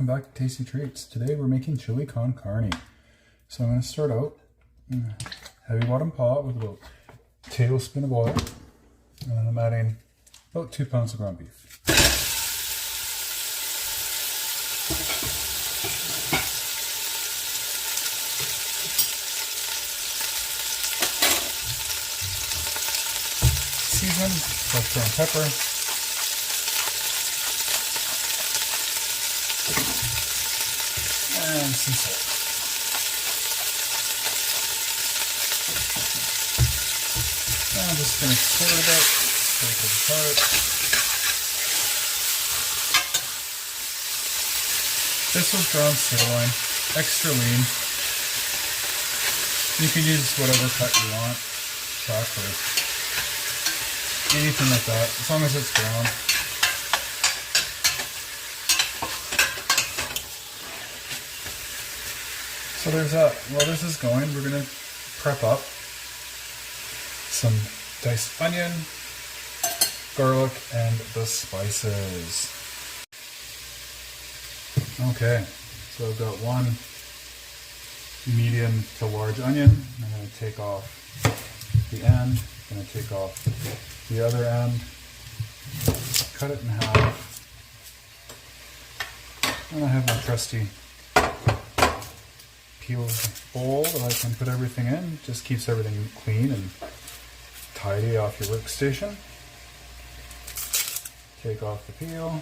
Welcome back to Tasty Treats. Today we're making chili con carne. So I'm going to start out in a heavy bottom pot with about a tablespoon of oil, and then I'm adding about 2 pounds of ground beef. Season, fresh ground pepper, and some salt. Now I'm just going to stir it a bit, take it apart. This was ground sirloin, extra lean. You can use whatever cut you want, chuck or anything like that, as long as it's ground. So there's that. While this is going, we're going to prep up some diced onion, garlic, and the spices. Okay, so I've got one medium to large onion. I'm going to take off the end, I'm going to take off the other end, cut it in half, and I have my trusty peel bowl that I can put everything in. Just keeps everything clean and tidy off your workstation. Take off the peel.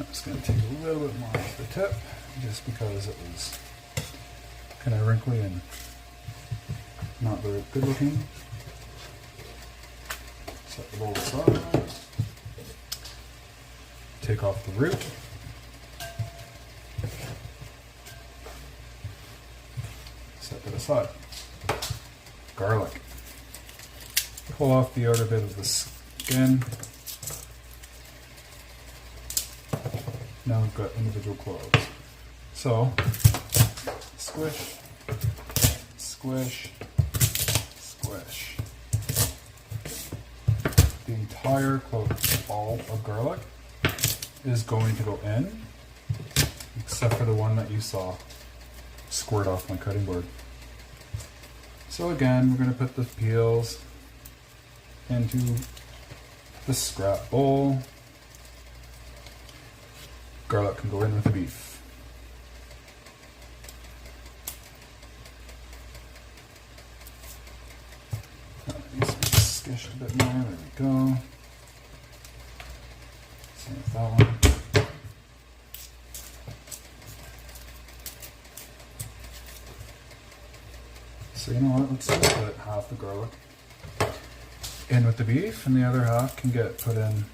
I'm just going to take a little bit more off the tip, just because it was kind of wrinkly and not very good looking. Set the bowl aside. Take off the root. Set that aside. Garlic. Pull off the outer bit of the skin. Now we've got individual cloves. So, squish, squish, squish. The entire ball of garlic is going to go in, except for the one that you saw squirt off my cutting board. So again, we're going to put the peels into the scrap bowl. Garlic can go in with the beef. That needs to be skished a bit more. There we go. Same with that one. So you know what? Let's put half the garlic in with the beef, and the other half can get put in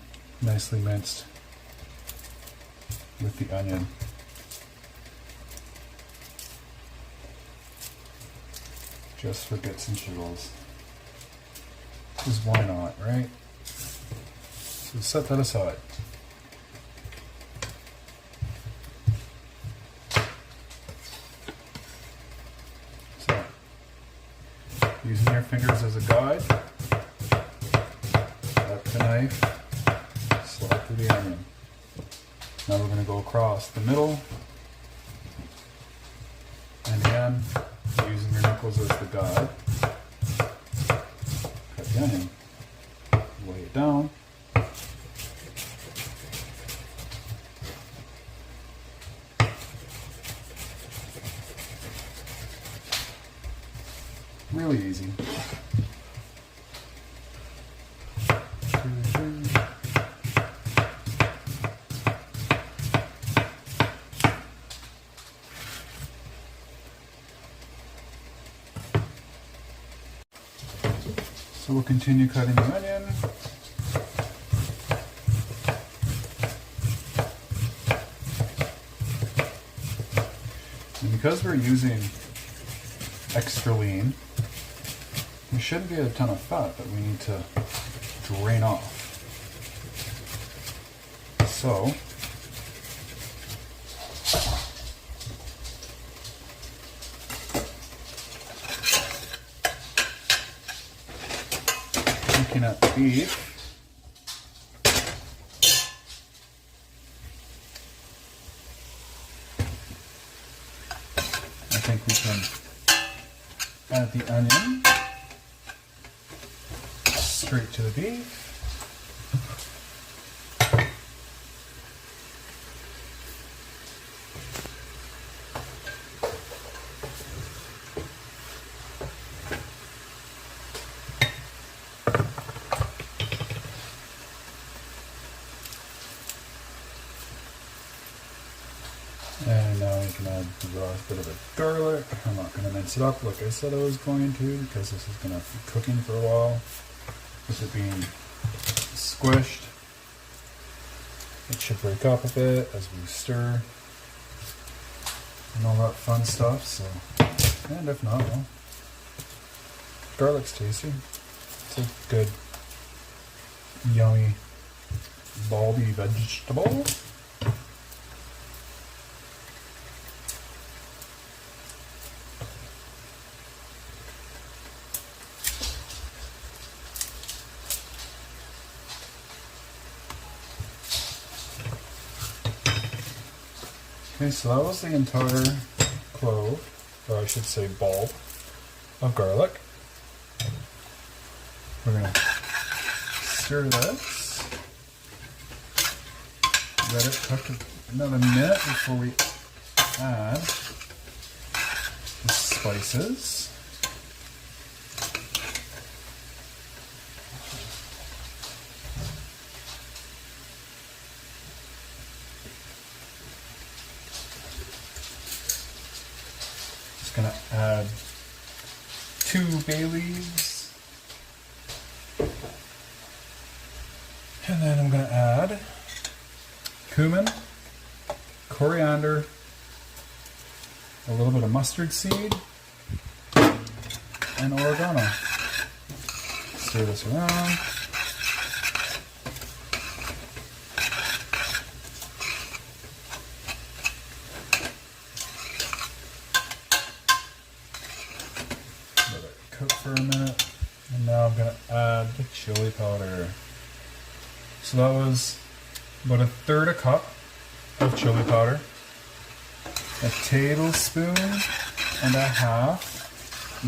nicely minced with the onion. Just for bits and shiggles. Because why not, right? So set that aside. So, using your fingers as a guide, up the knife, slide through the onion. Now we're going to go across the middle, and again, using your knuckles as the guide, cut the onion, lay it down, really easy. So we'll continue cutting the onion. And because we're using extra lean, there shouldn't be a ton of fat that we need to drain off. So looking at the beef, I think we can add the onion straight to the beef. And now we can add the last bit of the garlic. I'm not going to mince it up like I said I was going to, because this is going to be cooking for a while. With it being squished, it should break up a bit as we stir and all that fun stuff. So, and if not, well, garlic's tasty. It's a good, yummy, bulby vegetable. Okay, so that was the entire clove, or I should say bulb, of garlic. We're going to stir this, let it cook another minute before we add the spices. Going to add 2 bay leaves, and then I'm going to add cumin, coriander, a little bit of mustard seed, and oregano. Stir this around. Cook for a minute, and now I'm going to add the chili powder. So that was about 1/3 cup of chili powder, 1.5 tablespoons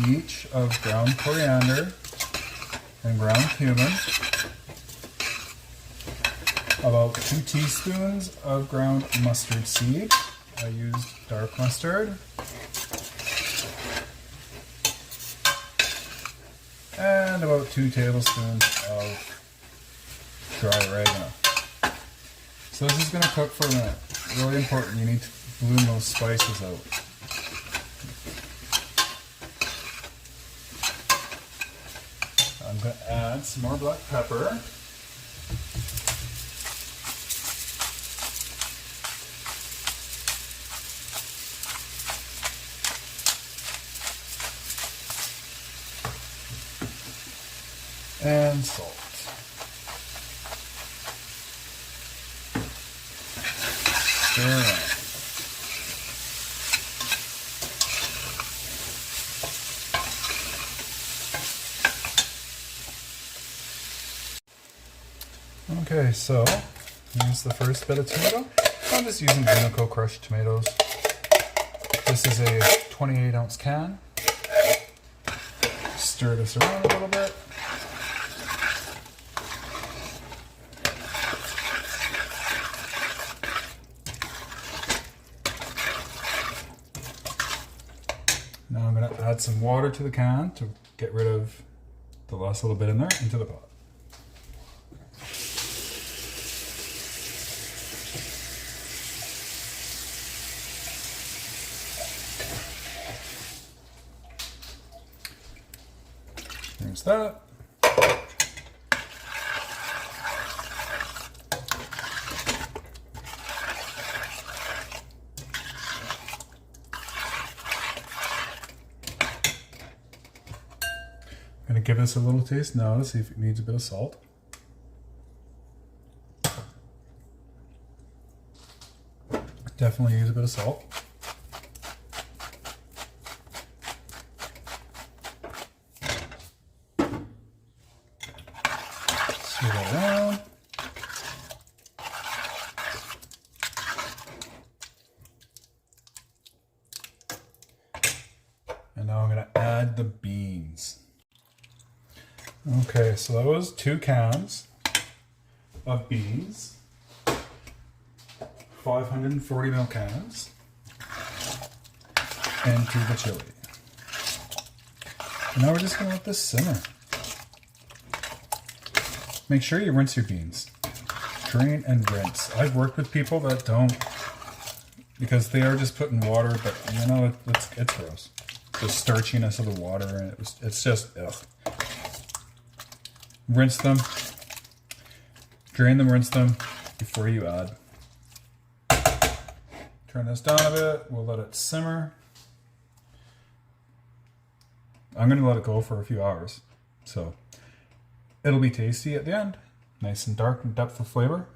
each of ground coriander and ground cumin, about 2 teaspoons of ground mustard seed. I used dark mustard. And about 2 tablespoons of dry oregano. So this is going to cook for a minute. Really important, you need to bloom those spices out. I'm going to add some more black pepper. And salt. Stir around. Okay, so here's the first bit of tomato. I'm just using Vinico crushed tomatoes. This is a 28-ounce can. Stir this around a little bit. Now I'm going to add some water to the can to get rid of the last little bit in there into the pot. There's that. I'm going to give this a little taste now to see if it needs a bit of salt. Definitely use a bit of salt. Stir that around. And now I'm going to add the beans. Okay, so that was 2 cans of beans, 540 ml cans, and the chili. And now we're just going to let this simmer. Make sure you rinse your beans. Drain and rinse. I've worked with people that don't, because they are just putting water, but you know, it's gross. The starchiness of the water, and it's just, ugh. Rinse them. Drain them, rinse them before you add. Turn this down a bit. We'll let it simmer. I'm going to let it go for a few hours. So it'll be tasty at the end. Nice and dark and depth of flavor.